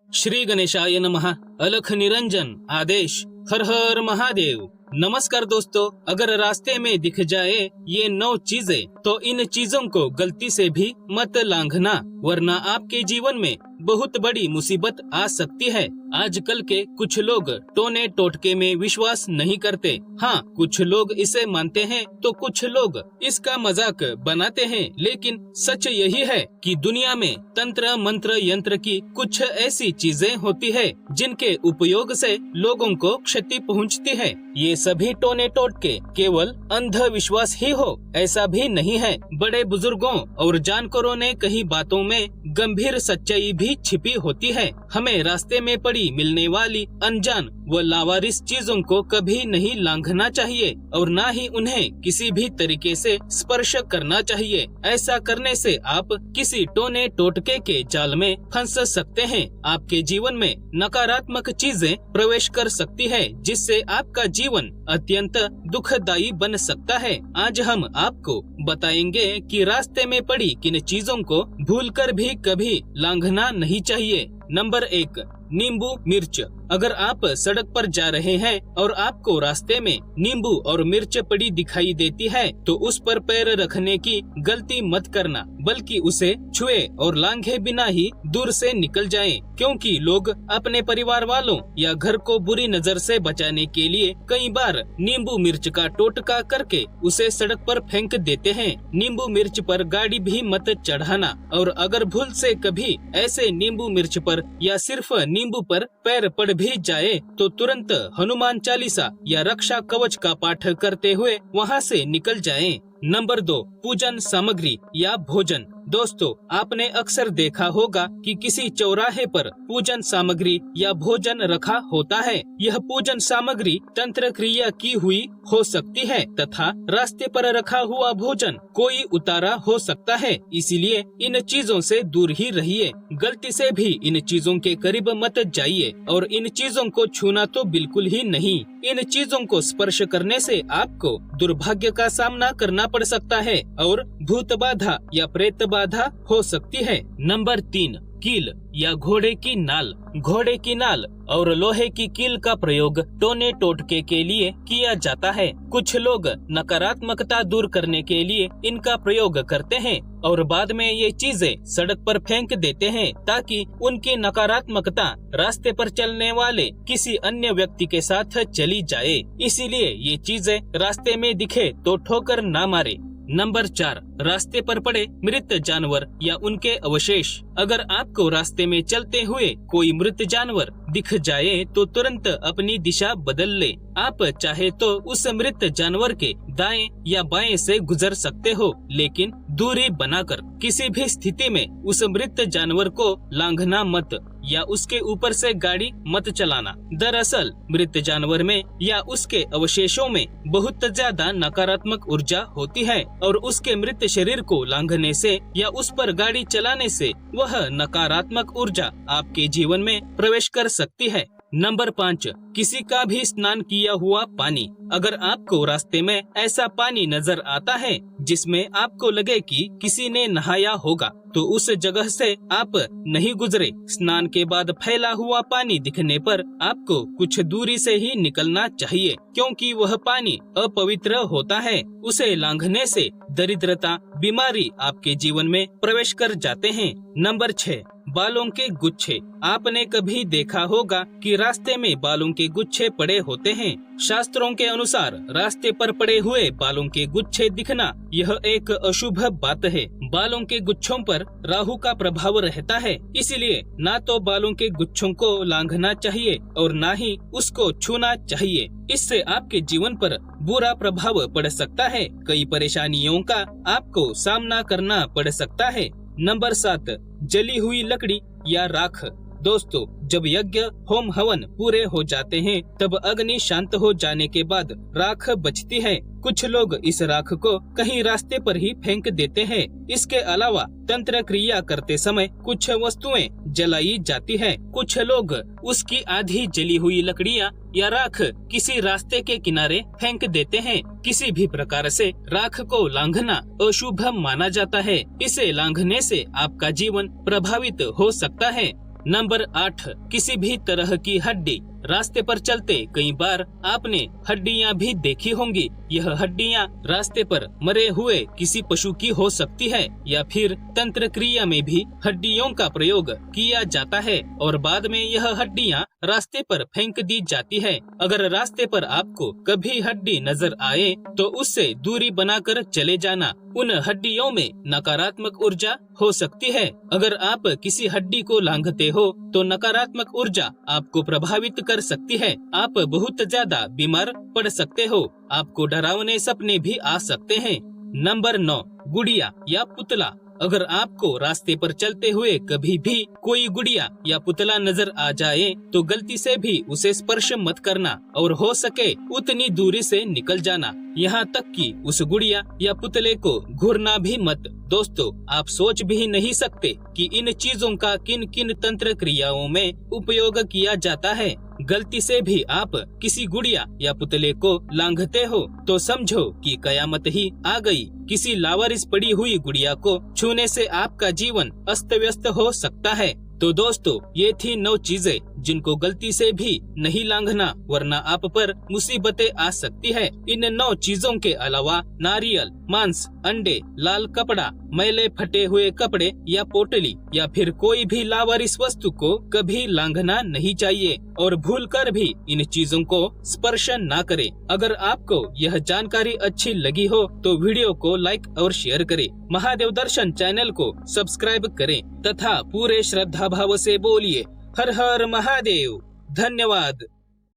श्री गणेशाय नमः। अलख निरंजन आदेश। हर हर महादेव। नमस्कार दोस्तों, अगर रास्ते में दिख जाए ये 9 चीजें तो इन चीजों को गलती से भी मत लांघना, वरना आपके जीवन में बहुत बड़ी मुसीबत आ सकती है। आजकल के कुछ लोग टोने टोटके में विश्वास नहीं करते। हाँ, कुछ लोग इसे मानते हैं तो कुछ लोग इसका मजाक बनाते हैं, लेकिन सच यही है कि दुनिया में तंत्र मंत्र यंत्र की कुछ ऐसी चीजें होती है जिनके उपयोग से लोगों को क्षति पहुंचती है। ये सभी टोने टोटके केवल अंधविश्वास ही हो ऐसा भी नहीं है। बड़े बुजुर्गों और जानकारों ने कई बातों में गंभीर सच्चाई भी छिपी होती है। हमें रास्ते में पड़ी मिलने वाली अनजान व लावारिस चीजों को कभी नहीं लांघना चाहिए और न ही उन्हें किसी भी तरीके से स्पर्श करना चाहिए। ऐसा करने से आप किसी टोने टोटके के जाल में फंस सकते हैं। आपके जीवन में नकारात्मक चीजें प्रवेश कर सकती है, जिससे आपका जीवन अत्यंत दुखदायी बन सकता है। आज हम आपको बताएंगे कि रास्ते में पड़ी किन चीजों को भूलकर भी कभी लांघना नहीं चाहिए। नंबर 1, नींबू मिर्च। अगर आप सड़क पर जा रहे हैं और आपको रास्ते में नींबू और मिर्च पड़ी दिखाई देती है तो उस पर पैर रखने की गलती मत करना, बल्कि उसे छुए और लांघे बिना ही दूर से निकल जाएं, क्योंकि लोग अपने परिवार वालों या घर को बुरी नजर से बचाने के लिए कई बार नींबू मिर्च का टोटका करके उसे सड़क पर फेंक देते हैं। नींबू मिर्च पर गाड़ी भी मत चढ़ाना, और अगर भूल से कभी ऐसे नींबू मिर्च पर या सिर्फ नींबू पर पैर पड़ भी जाए तो तुरंत हनुमान चालीसा या रक्षा कवच का पाठ करते हुए वहां से निकल जाएं। नंबर 2, पूजन सामग्री या भोजन। दोस्तों, आपने अक्सर देखा होगा कि किसी चौराहे पर पूजन सामग्री या भोजन रखा होता है। यह पूजन सामग्री तंत्र क्रिया की हुई हो सकती है तथा रास्ते पर रखा हुआ भोजन कोई उतारा हो सकता है, इसीलिए इन चीजों से दूर ही रहिए। गलती से भी इन चीजों के करीब मत जाइए और इन चीजों को छूना तो बिल्कुल ही नहीं। इन चीजों को स्पर्श करने से आपको दुर्भाग्य का सामना करना पड़ सकता है और भूत बाधा या प्रेत बाधा हो सकती है। नंबर 3, कील या घोड़े की नाल। घोड़े की नाल और लोहे की कील का प्रयोग टोने टोटके के लिए किया जाता है। कुछ लोग नकारात्मकता दूर करने के लिए इनका प्रयोग करते हैं और बाद में ये चीजें सड़क पर फेंक देते हैं ताकि उनकी नकारात्मकता रास्ते पर चलने वाले किसी अन्य व्यक्ति के साथ चली जाए। इसीलिए ये चीजें रास्ते में दिखे तो ठोकर ना मारे। नंबर 4, रास्ते पर पड़े मृत जानवर या उनके अवशेष। अगर आपको रास्ते में चलते हुए कोई मृत जानवर दिख जाए तो तुरंत अपनी दिशा बदल ले। आप चाहे तो उस मृत जानवर के दाएं या बाएं से गुजर सकते हो, लेकिन दूरी बनाकर। किसी भी स्थिति में उस मृत जानवर को लांघना मत या उसके ऊपर से गाड़ी मत चलाना। दरअसल मृत जानवर में या उसके अवशेषों में बहुत ज्यादा नकारात्मक ऊर्जा होती है और उसके मृत शरीर को लांघने से या उस पर गाड़ी चलाने से वह नकारात्मक ऊर्जा आपके जीवन में प्रवेश कर सकती है। नंबर 5, किसी का भी स्नान किया हुआ पानी। अगर आपको रास्ते में ऐसा पानी नजर आता है जिसमें आपको लगे कि किसी ने नहाया होगा तो उस जगह से आप नहीं गुजरे। स्नान के बाद फैला हुआ पानी दिखने पर आपको कुछ दूरी से ही निकलना चाहिए, क्योंकि वह पानी अपवित्र होता है। उसे लांघने से दरिद्रता, बीमारी आपके जीवन में प्रवेश कर जाते हैं। नंबर 6, बालों के गुच्छे। आपने कभी देखा होगा कि रास्ते में बालों के गुच्छे पड़े होते हैं। शास्त्रों के अनुसार रास्ते पर पड़े हुए बालों के गुच्छे दिखना यह एक अशुभ बात है। बालों के गुच्छों पर राहु का प्रभाव रहता है, इसलिए ना तो बालों के गुच्छों को लांघना चाहिए और ना ही उसको छूना चाहिए। इससे आपके जीवन पर बुरा प्रभाव पड़ सकता है। कई परेशानियों का आपको सामना करना पड़ सकता है। नंबर 7, जली हुई लकड़ी या राख। दोस्तों, जब यज्ञ होम हवन पूरे हो जाते हैं तब अग्नि शांत हो जाने के बाद राख बचती है। कुछ लोग इस राख को कहीं रास्ते पर ही फेंक देते हैं। इसके अलावा तंत्र क्रिया करते समय कुछ वस्तुएं जलाई जाती है। कुछ लोग उसकी आधी जली हुई लकड़ियां या राख किसी रास्ते के किनारे फेंक देते हैं। किसी भी प्रकार से राख को लांघना अशुभ माना जाता है। इसे लांघने से आपका जीवन प्रभावित हो सकता है। नंबर 8, किसी भी तरह की हड्डी। रास्ते पर चलते कई बार आपने हड्डियां भी देखी होंगी। यह हड्डियां रास्ते पर मरे हुए किसी पशु की हो सकती है या फिर तंत्र क्रिया में भी हड्डियों का प्रयोग किया जाता है और बाद में यह हड्डियां रास्ते पर फेंक दी जाती है। अगर रास्ते पर आपको कभी हड्डी नजर आए तो उससे दूरी बनाकर चले जाना। उन हड्डियों में नकारात्मक ऊर्जा हो सकती है। अगर आप किसी हड्डी को लांघते हो तो नकारात्मक ऊर्जा आपको प्रभावित कर सकती है। आप बहुत ज्यादा बीमार पड़ सकते हो। आपको डरावने सपने भी आ सकते हैं। नंबर 9, गुड़िया या पुतला। अगर आपको रास्ते पर चलते हुए कभी भी कोई गुड़िया या पुतला नजर आ जाए तो गलती से भी उसे स्पर्श मत करना और हो सके उतनी दूरी से निकल जाना, यहाँ तक कि उस गुड़िया या पुतले को घूरना भी मत। दोस्तों, आप सोच भी नहीं सकते कि इन चीजों का किन किन तंत्र क्रियाओं में उपयोग किया जाता है। गलती से भी आप किसी गुड़िया या पुतले को लांघते हो तो समझो कि कयामत ही आ गई। किसी लावारिस पड़ी हुई गुड़िया को छूने से आपका जीवन अस्त व्यस्त हो सकता है। तो दोस्तों, ये थी 9 चीजें जिनको गलती से भी नहीं लांघना वरना आप पर मुसीबतें आ सकती है। इन 9 चीजों के अलावा नारियल, मांस, अंडे, लाल कपड़ा, मैले फटे हुए कपड़े या पोटली या फिर कोई भी लावारिस वस्तु को कभी लांघना नहीं चाहिए और भूलकर भी इन चीजों को स्पर्श ना करें। अगर आपको यह जानकारी अच्छी लगी हो तो वीडियो को लाइक और शेयर करें। महादेव दर्शन चैनल को सब्सक्राइब करें तथा पूरे श्रद्धा भाव से बोलिए हर हर महादेव। धन्यवाद।